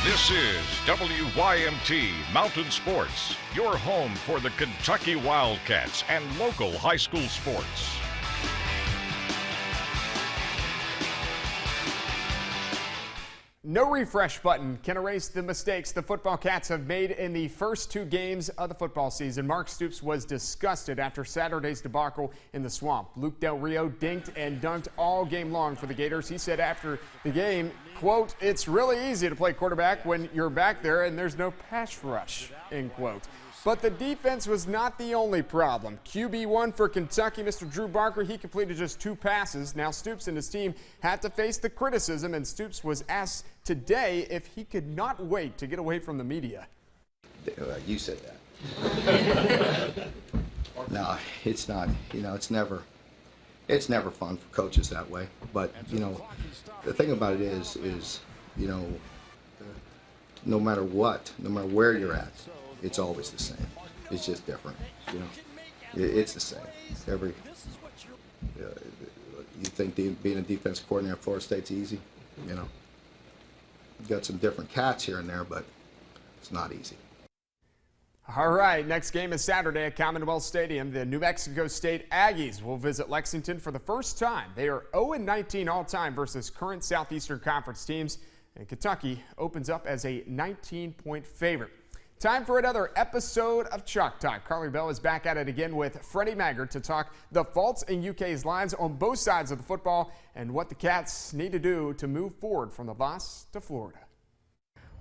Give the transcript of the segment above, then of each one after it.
This is WYMT Mountain Sports, your home for the Kentucky Wildcats and local high school sports. No refresh button can erase the mistakes the football Cats have made in the first two games of the football season. Mark Stoops was disgusted after Saturday's debacle in the Swamp. Luke Del Rio dinked and dunked all game long for the Gators. He said after the game, quote, "It's really easy to play quarterback when you're back there and there's no pass rush," end quote. But the defense was not the only problem. QB1 for Kentucky, Mr. Drew Barker, he completed just 2 passes. Now Stoops and his team had to face the criticism, and Stoops was asked today if he could not wait to get away from the media. You said that. No, it's not. It's never fun for coaches that way. But, the thing about it is, no matter what, no matter where you're at, it's always the same. It's just different, It's the same. You think being a defense coordinator at Florida State's easy? You've got some different cats here and there, but it's not easy. All right, next game is Saturday at Commonwealth Stadium. The New Mexico State Aggies will visit Lexington for the first time. They are 0-19 all-time versus current Southeastern Conference teams, and Kentucky opens up as a 19-point favorite. Time for another episode of Chalk Talk. Carly Bell is back at it again with Freddie Maggard to talk the faults in UK's lines on both sides of the football and what the Cats need to do to move forward from the loss to Florida.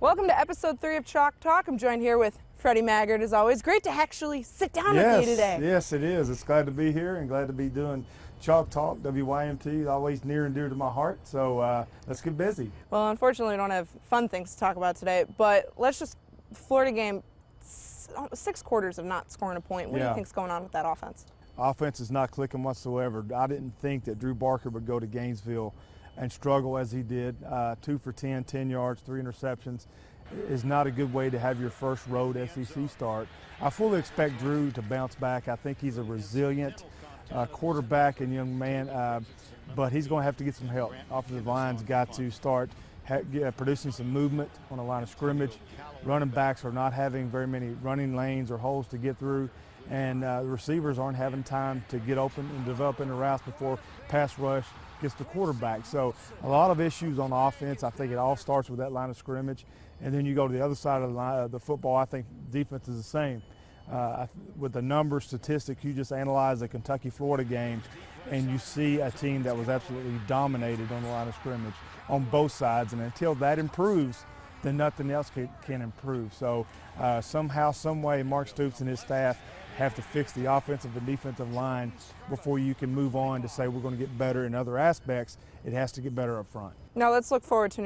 Welcome to episode 3 of Chalk Talk. I'm joined here with Freddie Maggard, as always. Great to actually sit down with you today. Yes, it is. It's glad to be here and glad to be doing Chalk Talk. WYMT is always near and dear to my heart, so let's get busy. Well, unfortunately, we don't have fun things to talk about today, but let's just Florida game, 6 quarters of not scoring a point. What do you think's going on with that offense? Offense is not clicking whatsoever. I didn't think that Drew Barker would go to Gainesville and struggle as he did. 2 for 10, 10 yards, 3 interceptions is not a good way to have your first road SEC start. I fully expect Drew to bounce back. I think he's a resilient quarterback and young man, but he's going to have to get some help. Offensive line's got to start producing some movement on the line of scrimmage. Running backs are not having very many running lanes or holes to get through, and the receivers aren't having time to get open and develop into routes before pass rush gets the quarterback. So a lot of issues on offense. I think it all starts with that line of scrimmage, and then you go to the other side of the line, the football. I think defense is the same. With the numbers, statistics, you just analyze the Kentucky-Florida game, and you see a team that was absolutely dominated on the line of scrimmage on both sides. And until that improves, then nothing else can improve. So somehow, some way, Mark Stoops and his staff have to fix the offensive and defensive line before you can move on to say we're going to get better in other aspects. It has to get better up front. Now let's look forward to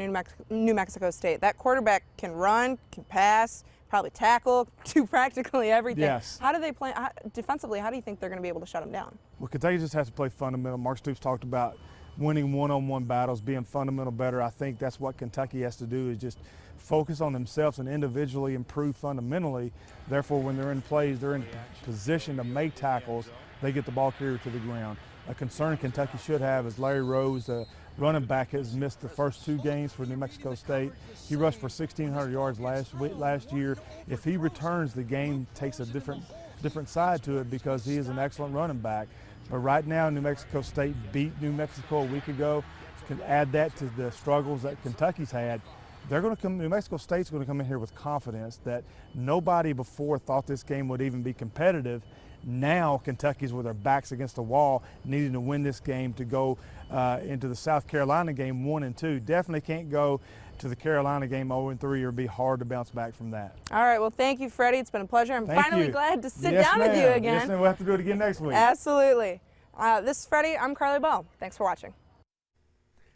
New Mexico State. That quarterback can run, can pass, probably tackle, do practically everything. Yes. How do they play defensively? How do you think they're going to be able to shut them down? Well, Kentucky just has to play fundamental. Mark Stoops talked about winning one-on-one battles, being fundamental better. I think that's what Kentucky has to do, is just focus on themselves and individually improve fundamentally. Therefore, when they're in plays, they're in position to make tackles, they get the ball carrier to the ground. A concern Kentucky should have is Larry Rose, the running back, has missed the first 2 games for New Mexico State. He rushed for 1,600 yards last year. If he returns, the game takes a different side to it because he is an excellent running back. But right now, New Mexico State beat New Mexico a week ago. Can add that to the struggles that Kentucky's had. They're going to come. New Mexico State's going to come in here with confidence that nobody before thought this game would even be competitive. Now Kentucky's with their backs against the wall, needing to win this game to go into the South Carolina game 1-2. Definitely can't go to the Carolina game 0-3, or it'd be hard to bounce back from that. All right, well, thank you, Freddie. It's been a pleasure. I'm finally glad to sit down with you again. Yes, ma'am. We'll have to do it again next week. Absolutely. This is Freddie. I'm Carly Bell. Thanks for watching.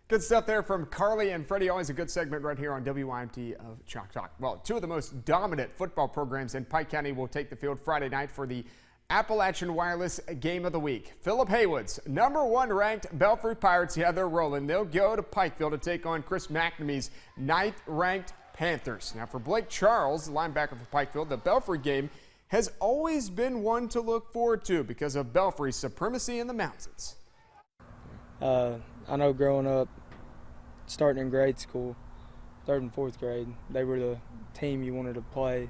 Good stuff there from Carly and Freddie. Always a good segment right here on WYMT of Chalk Talk. Well, 2 of the most dominant football programs in Pike County will take the field Friday night for the Appalachian Wireless Game of the Week. Philip Haywood's #1 ranked Belfry Pirates, they're rolling. They'll go to Pikeville to take on Chris McNamee's 9th ranked Panthers. Now for Blake Charles, the linebacker for Pikeville, the Belfry game has always been one to look forward to because of Belfry's supremacy in the mountains. I know growing up, starting in grade school, 3rd and 4th grade. They were the team you wanted to play,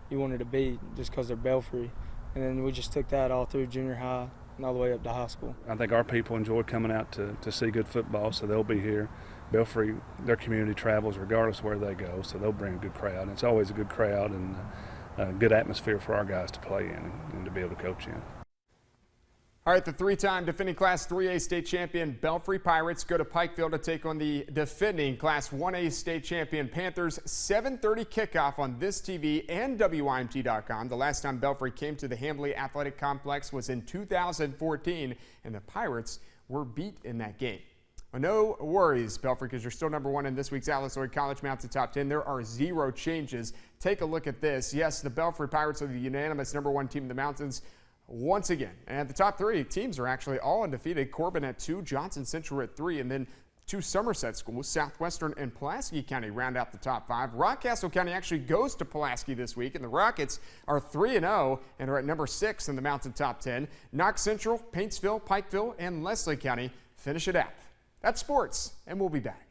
you wanted to beat just because they're Belfry. And then we just took that all through junior high and all the way up to high school. I think our people enjoy coming out to see good football, so they'll be here. Belfry, their community travels regardless of where they go, so they'll bring a good crowd. And it's always a good crowd and a good atmosphere for our guys to play in and to be able to coach in. All right, the 3-time defending Class 3A state champion Belfry Pirates go to Pikeville to take on the defending Class 1A state champion Panthers. 7:30 kickoff on this TV and WYMT.com. The last time Belfry came to the Hambly Athletic Complex was in 2014, and the Pirates were beat in that game. Well, no worries, Belfry, because you're still number 1 in this week's Atlas Lloyd College Mountain Top 10. There are 0 changes. Take a look at this. Yes, the Belfry Pirates are the unanimous number 1 team in the Mountains once again. And the top 3 teams are actually all undefeated. Corbin at 2, Johnson Central at 3, and then 2 Somerset schools, Southwestern and Pulaski County, round out the top 5. Rockcastle County actually goes to Pulaski this week, and the Rockets are 3-0 and are at number 6 in the Mountain Top 10. Knox Central, Paintsville, Pikeville, and Leslie County finish it out. That's sports, and we'll be back.